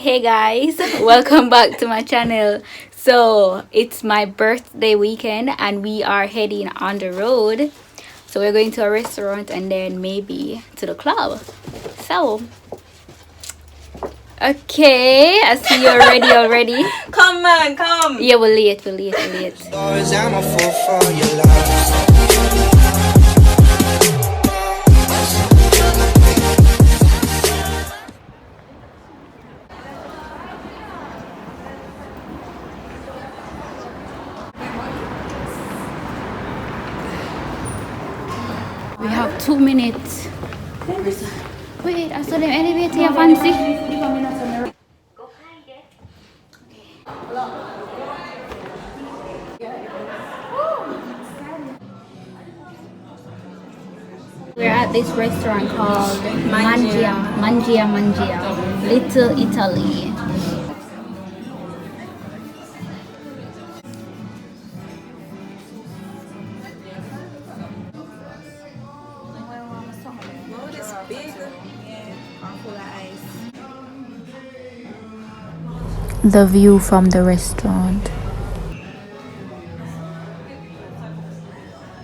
Hey guys, welcome back to my channel. So it's my birthday weekend and we are heading on the road. So we're going to a restaurant and then maybe to the club. So okay, I see you're ready already. Come man, come. Yeah, we're late. I'm a fool for your love. We have 2 minutes. Wait, I saw them elevator here, fancy. We're at this restaurant called Mangia, Little Italy. Oh, this big. Full of ice. The view from the restaurant.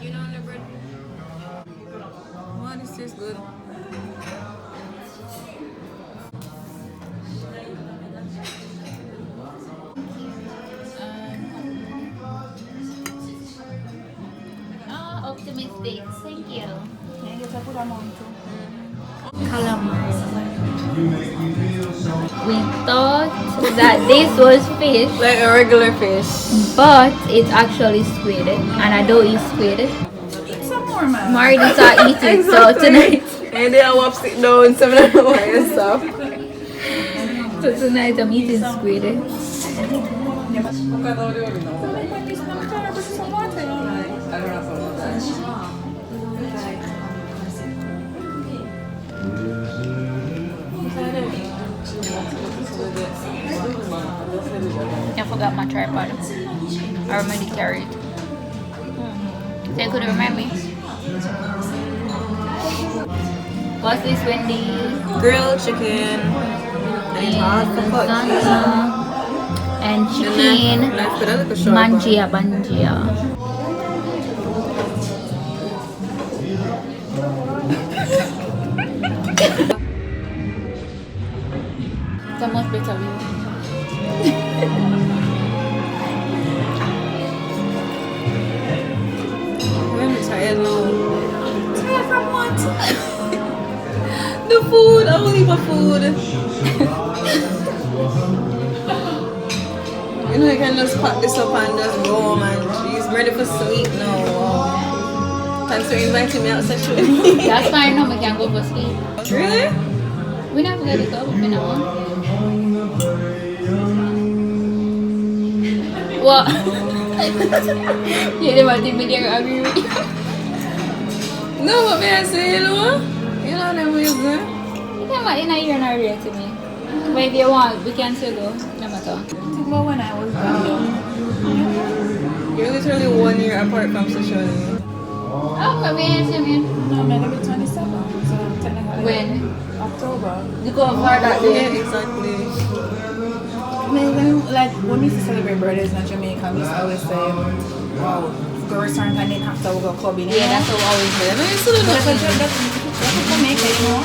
You know the bread. Oh, this is good. Optimistic. Thank you. Can you get a good amount too? Calamari. We thought that this was fish, Like a regular fish. but it's actually squid, and I don't eat squid. Eat some more, man. Marty start eating, so tonight. And they are sit down 7 hours and stuff. So tonight I'm eating squid. I forgot my tripod. I already carried. They couldn't remind me. What's this, Wendy? Grilled chicken. And hot for And chicken mangia. It's much better view. I'm tired now. Tired from what? The food. I will eat my food. You know, you can just pack this up and just go, man. She's ready for sleep now. Wow. Thanks for inviting me out sexually. That's fine now, we can go for sleep. Really? We never get to go, you know. What? Yeah, they might think they're agree with you. No, but me I say, you know? You know them ways, eh? You can in a year not real to me. But if you want, we can still go. No matter. Think about when I was young. You're literally 1 year apart from sexuality. Oh, but we ain't seen me. No, I'm gonna be 27, so technically When? October. You go for that Yeah, day. exactly. I mean, like when we used to celebrate birthdays in Jamaica, we used to always say, "Wow, go restaurant and then after we go clubbing." Yeah, that's what we always do. I know you still That's don't Jamaica, you know.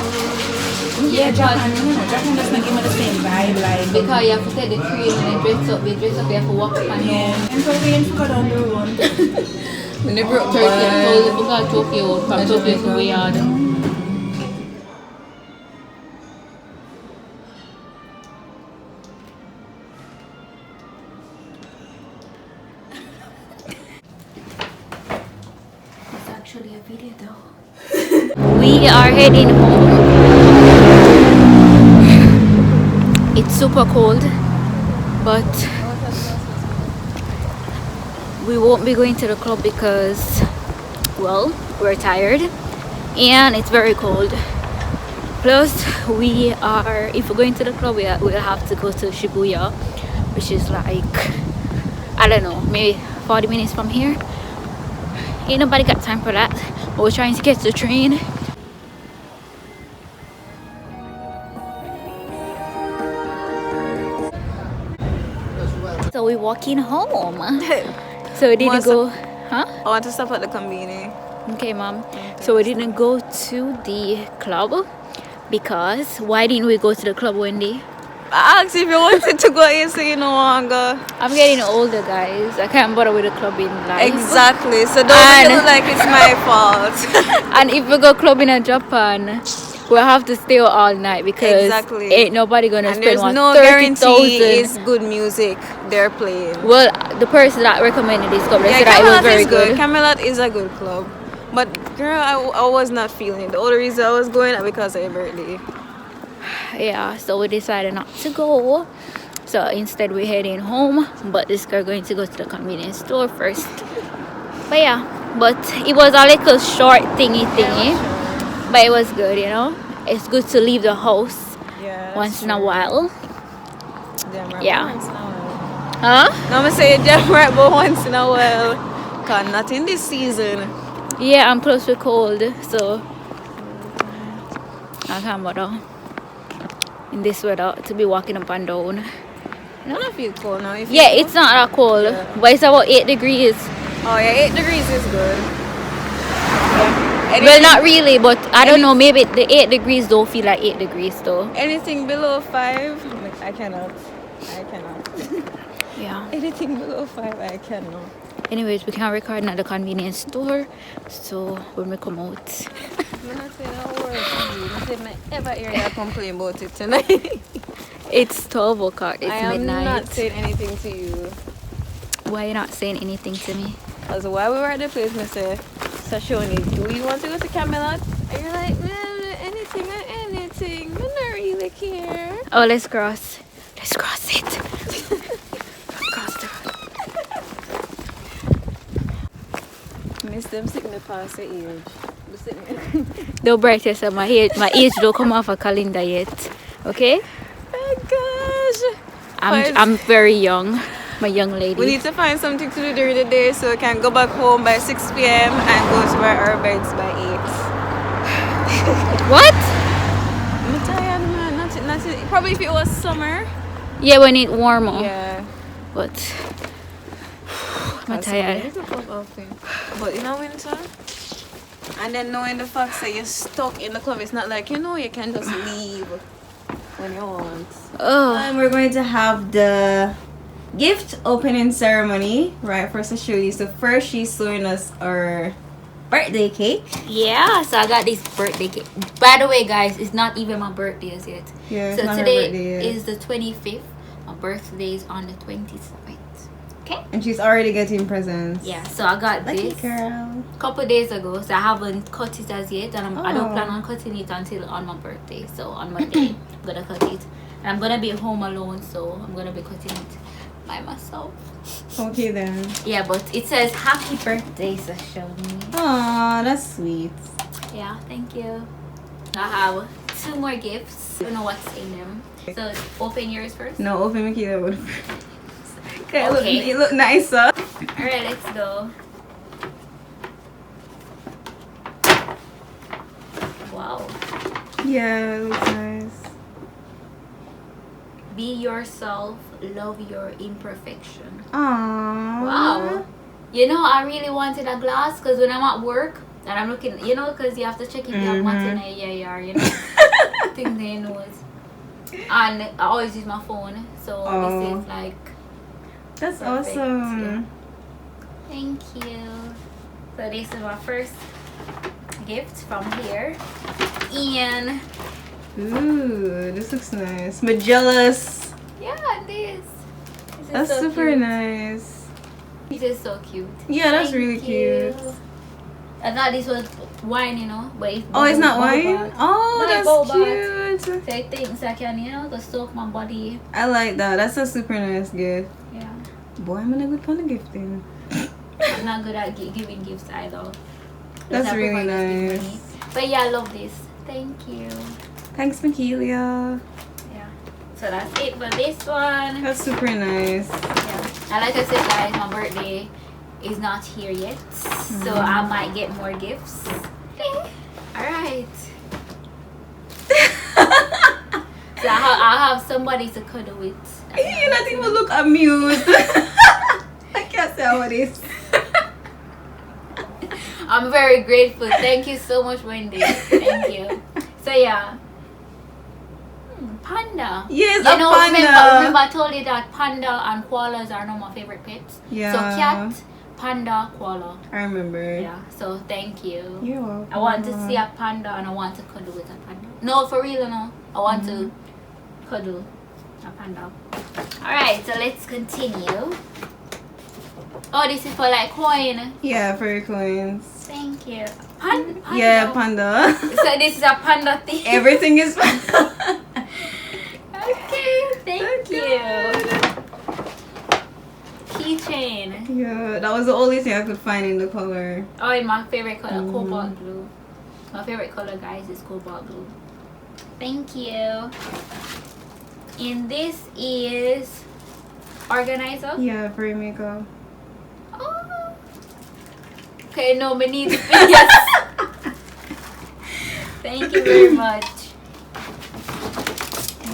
Yeah, Japan. No, Japan does not give me the same vibe, like. Because you have to take the train and dress up, you have to walk up and Yeah, and so we ain't go down the road. When they broke Turkey, by. we got Tokyo, from Tokyo to Riyadh. It's actually a video though. We are heading home. It's super cold, but we won't be going to the club because, well, we're tired and it's very cold. Plus, if we're going to the club, we'll have to go to Shibuya, which is like, I don't know, maybe 40 minutes from here. Ain't nobody got time for that, but we're trying to catch the train. So we're walking home. So we didn't go. Huh? I want to stop at the convenience. Okay, mom. So we didn't go to the club because why didn't we go to the club, Wendy? I asked if you wanted to go, you say you don't want to go. I'm getting older, guys. I can't bother with the clubbing life. Exactly. So don't make it look like it's my fault. And if we go clubbing in Japan, we'll have to stay all night because Exactly. ain't nobody gonna And spend there's no 30,000. guarantee it's good music they're playing. Well, the person that recommended this club, they Yeah, said that it was Camelot very is good. good. Camelot is a good club. But girl, I was not feeling it. The only reason I was going is because of your birthday. Yeah, so we decided not to go. So instead we're heading home, but this girl going to go to the convenience store first. But yeah, but it was a little short thingy, but it was good, you know. It's good to leave the house Yeah. once in a while. Damn right, Yeah. once in a while. Huh? No, I'm say damn right, but once in a while. Cause not in this season. Yeah, I'm close to cold, so I can't bother in this weather to be walking up and down. I don't feel cold now. Yeah, it's not that cold, but it's about 8 degrees. Oh yeah, 8 degrees is good. Well, not really, but I don't know. Maybe the 8 degrees don't feel like 8 degrees though. Anything below 5, I cannot. Yeah. Anything below 5, I cannot. Anyways, we can record at the convenience store. So when we come out, I'm not saying a word to you. I said me ever hear you complain about it tonight. it's 12 o'clock. It's I am midnight. not saying anything to you. Why you not saying anything to me? Because while we were at the place, I said, Sashoni, do you want to go to Camelot? And you're like, anything. I don't really care. Oh, let's cross. Let's cross it. Cross the road. Miss them sick me past the age. Don't bright yourself. My age don't come off a calendar yet. Okay? Oh gosh. I'm very young. I'm a young lady. We need to find something to do during the day so we can go back home by 6 p.m. and go to our beds by 8. What? I'm tired, man. Nothing. Probably if it was summer. Yeah, when it warmer. Yeah. But I'm tired. But in the winter, and then knowing the fact that you're stuck in the club, it's not like, you can just leave when you want. Oh, And we're going to have the gift opening ceremony right for Sashoni. So first she's showing us our birthday cake. yeah. So I got this birthday cake. By the way, guys, it's not even my birthday as yet. Yeah, So today is the 25th. My birthday is on the 27th. Okay. And she's already getting presents. Yeah. So I got Lucky this girl. couple days ago. So I haven't cut it as yet, and I don't Oh. plan on cutting it until on my birthday. So on Monday, I'm gonna cut it, and I'm gonna be home alone, so I'm gonna be cutting it by myself. Okay then. Yeah, but it says happy birthday, Sashoni. Aw, that's sweet. Yeah, thank you. I have 2 more gifts. I don't know what's in them. So open yours first. No, open Mickey one. Okay, Okay. you look nicer. Alright, let's go. Wow. Yeah, it looks nice. Be yourself, love your imperfection. Aww. Wow. You know, I really wanted a glass because when I'm at work and I'm looking, because you have to check if you have what's in a EIR, things they know. And I always use my phone, so this is like That's perfect. awesome. Yeah. Thank you. So this is my first gift from here. And Ooh, this looks nice. Magellas. yeah, this is That's so super cute. nice. This is so cute. Yeah, that's Thank really you. cute. I thought this was wine, but it's Oh, it's not boba. wine? Oh, No, that's boba. cute. So I think so I can, go soak my body. I like that. That's a super nice gift. Yeah. Boy, I'm in a good kind of gifting. I'm not good at giving gifts either. That's I really prefer just give nice. money. But yeah, I love this. Thank you. Thanks, Michaelia. Yeah. So that's it for this one. That's super nice. Yeah. And like I said, guys, my birthday is not here yet. So I might get more gifts. Alright. So I'll have somebody to cuddle with. You not even look amused. I can't say what it is. I'm very grateful. Thank you so much, Wendy. Thank you. So yeah. Panda. Yes, you a know, panda. Remember I told you that panda and koalas are not my favorite pets. Yeah. So cat, panda, koala. I remember. Yeah. So thank you. You're welcome. I want to see a panda and I want to cuddle with a panda. No, for real, no. I want to cuddle a panda. Alright, so let's continue. Oh, this is for like coin. Yeah, for your coins. Thank you. Panda. Yeah, panda. So this is a panda thing. Everything is panda. Okay, thank you. Keychain. Yeah, that was the only thing I could find in the color. Oh, and my favorite color, cobalt blue. My favorite color, guys, is cobalt blue. Thank you. And this is organizer. Yeah, for your makeup. Oh. Okay, no, we need yes. Thank you very much.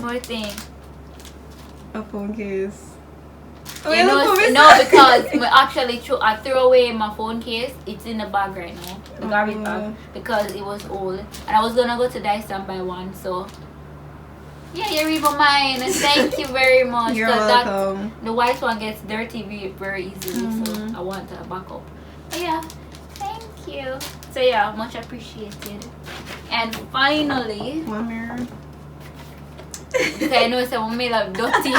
More thing. A phone case. You know, no, because I threw away my phone case. It's in the bag right now, the garbage bag, because it was old, and I was gonna go to Dyson and buy one. So yeah, you're even mine. Thank you very much. You're welcome. The white one gets dirty very easily, so I want a backup. But yeah, thank you. So yeah, much appreciated. And finally, One mirror. okay, I know it's a mirror dirty.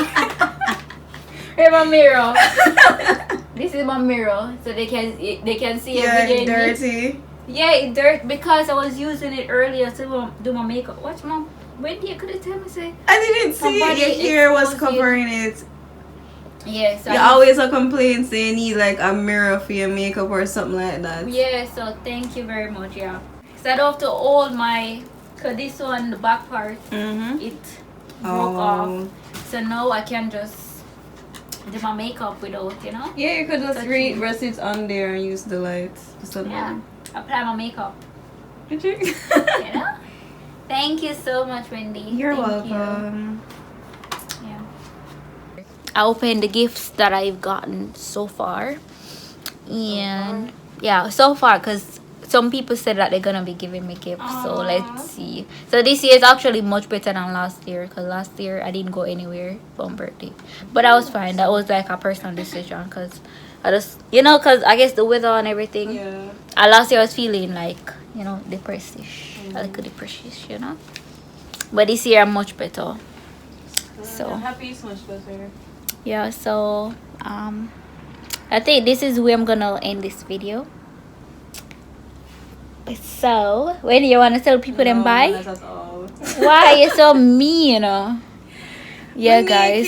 Here's my mirror. This is my mirror, so they can see every day. Dirty. Yeah, it dirt because I was using it earlier to do my makeup. Watch, Mom. Wendy, could you tell me say? I didn't see it. Your hair was covering it. Yeah, so you always a complaint saying you need like a mirror for your makeup or something like that. Yeah, so thank you very much. Yeah, so I don't have to hold my, cause this one the back part it broke off. So now I can just do my makeup without, you know. Yeah, you could just rest it on there and use the light. Yeah, apply my makeup. Did you? You know. Thank you so much, Wendy. You're welcome. Yeah. I opened the gifts that I've gotten so far, and yeah, so far, because some people said that they're gonna be giving me gifts. So let's see. So this year is actually much better than last year, because last year I didn't go anywhere for my birthday, but I was fine. That was like a personal decision, because I just, you know, because I guess the weather and everything. Yeah. Last year I was feeling like, you know, depressive. I like a depressive, you know. But this year I'm much better. So I'm happy it's much better. yeah, so I think this is where I'm gonna end this video. So when you wanna tell people them bye? Not at all. Why you're so mean? Yeah, guys.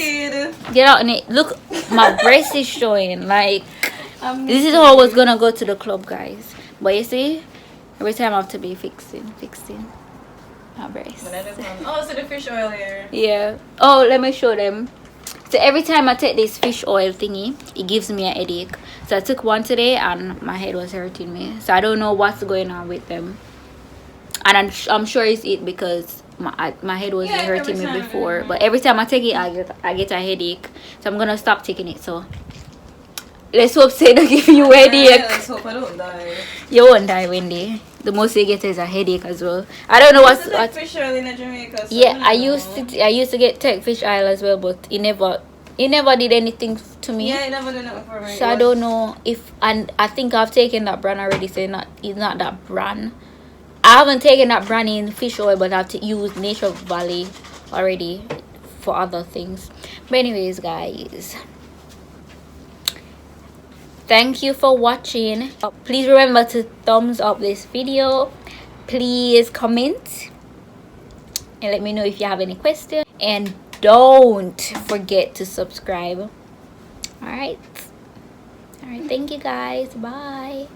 Get out and look, my breast is showing. Like this is how I was gonna go to the club, guys. But you see, every time I have to be fixing my breast. Oh, so the fish oil here. Yeah. Oh, let me show them. So every time I take this fish oil thingy, it gives me a headache. So I took one today and my head was hurting me. So I don't know what's going on with them. And I'm sure it's it because my head was hurting me before. But every time I take it, I get a headache. So I'm gonna stop taking it. So let's hope they don't give you a headache. Let's hope I don't die. You won't die, Wendy. The most you get is a headache as well. I don't know what's fish oil in Jamaica. So yeah, I used to get tech fish oil as well, but it never did anything to me. Yeah, it never did nothing for me. So I don't know if, and I think I've taken that brand already. So it's not that brand. I haven't taken that brand in fish oil, but I've used Nature Valley already for other things. But anyways, guys, thank you for watching. Please remember to thumbs up this video. Please comment and let me know if you have any questions, and don't forget to subscribe. All right, thank you guys. Bye.